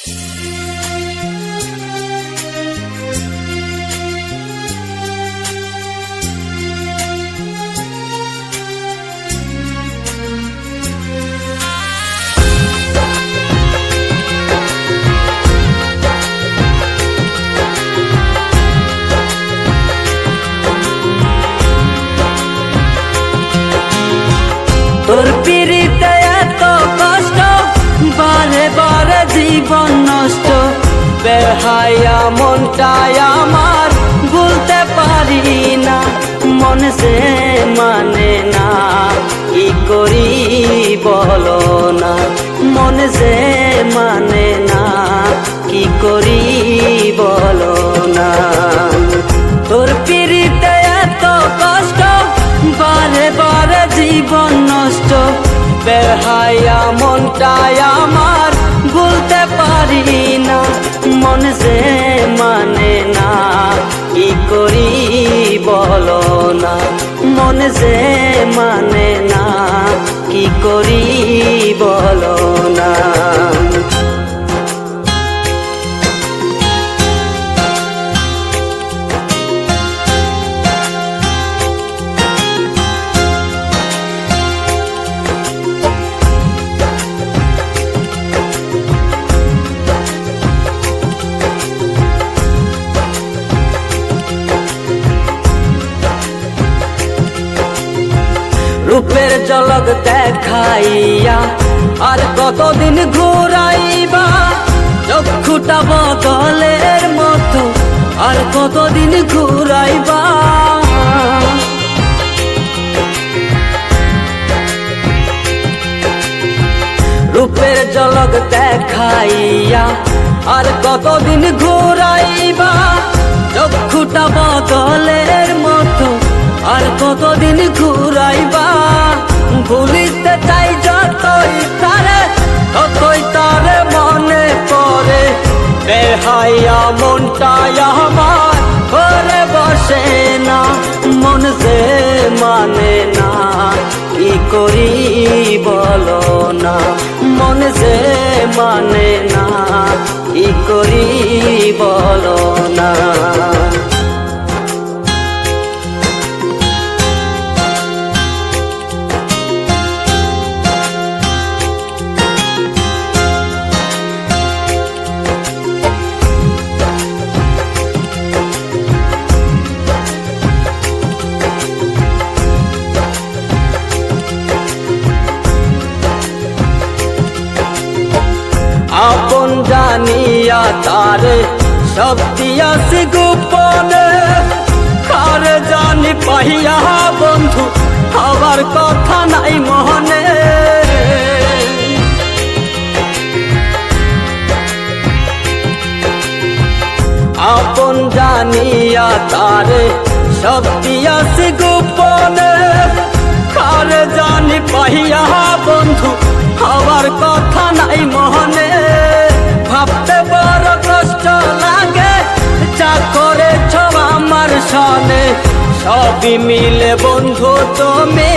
তোর পিড়িতে এত কষ্ট, বারে বারে জীবন নষ্ট। বেহায়া মনটাই আমার ভুলতে পারি না, মন সে মানে না, কি করি বলো না। মন সে মানে না, কি করি বলো না। তোর পিড়িতে এত কষ্ট, বারে বারে জীবন নষ্ট। বেহায়া মনটাই আমার ভুলতে পারি না, মন সে মানে না, কি করি বলো না। মন সে মানে না, কি করি বলো না। রূপের ঝলক দেখাইয়া আর কতদিন ঘুরাইবা, চক্ষুটা বদলের মতো আর কতদিন ঘুরাইবা। রূপের ঝলক দেখাইয়া আর কতদিন ঘুরাইবা, চক্ষুটা বদলের মতো আর কতদিন ঘুরাইবা। ভুলিতে চাই যতই তারে, ততই তারে মনে পড়ে। বেহায়া মনটাই আমার ঘরে বসে না, মন সে মানে না, কি করি বলো না। মন সে মানে না, কি করি বলো না। আপন জানিয়া তারে সব দিয়াছি গোপনে, কার জানি পাইয়া বন্ধু আবার কথা নাই মনে। আপন জানিয়া তারে সব দিয়াছি গোপনে, কার জানি পাইয়া বন্ধু আবার কথা নাই মনে। ভাবতে বড় কষ্ট লাগে, যা করেছ আমার সনে। সবই মিলে বন্ধু তুমি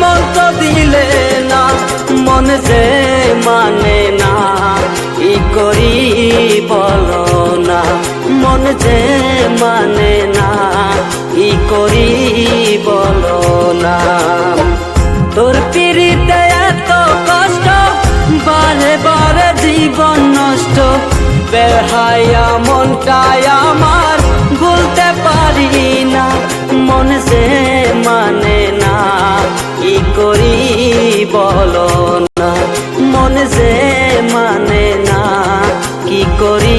মন তো দিলে না, মন সে মানে না, কি করি বলো না। মন সে মানে না, কি করি বলো না। তোর পিড়িতে এত কষ্ট, বারে বারে জীবন নষ্ট। বেহায়া মনটাই আমার ভুলতে পারি না, মন সে মানে না, কি করি বলো না। মন সে মানে না, কি করি